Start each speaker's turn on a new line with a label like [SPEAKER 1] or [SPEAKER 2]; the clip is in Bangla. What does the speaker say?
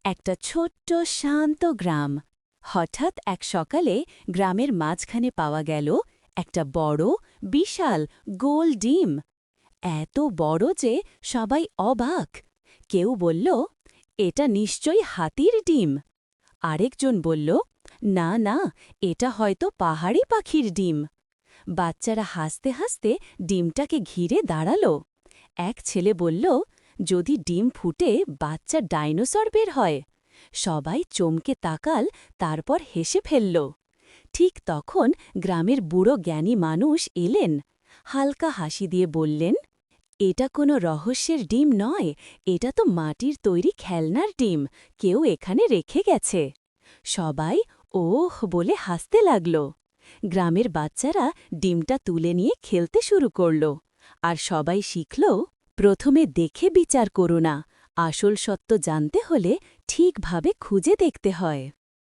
[SPEAKER 1] একটা ছোট্ট শান্ত গ্রাম। হঠাৎ এক সকালে গ্রামের মাঝখানে পাওয়া গেল একটা বড় বিশাল গোল ডিম। এত বড় যে সবাই অবাক। কেউ বলল, এটা নিশ্চয়ই হাতির ডিম। আরেকজন বলল, না না, এটা হয়তো পাহাড়ি পাখির ডিম। বাচ্চারা হাসতে হাসতে ডিমটাকে ঘিরে দাঁড়াল। এক ছেলে বলল, যদি ডিম ফুটে বাচ্চা ডাইনোসর বের হয়। সবাই চমকে তাকাল, তারপর হেসে ফেলল। ঠিক তখন গ্রামের বুড়ো জ্ঞানী মানুষ এলেন। হালকা হাসি দিয়ে বললেন, এটা কোনো রহস্যের ডিম নয়, এটা তো মাটির তৈরি খেলনার ডিম, কেউ এখানে রেখে গেছে। সবাই ওহ বলে হাসতে লাগল। গ্রামের বাচ্চারা ডিমটা তুলে নিয়ে খেলতে শুরু করল। আর সবাই শিখল, প্রথমে দেখে বিচার করো না, আসল সত্য জানতে হলে ঠিকভাবে খুঁজে দেখতে হয়।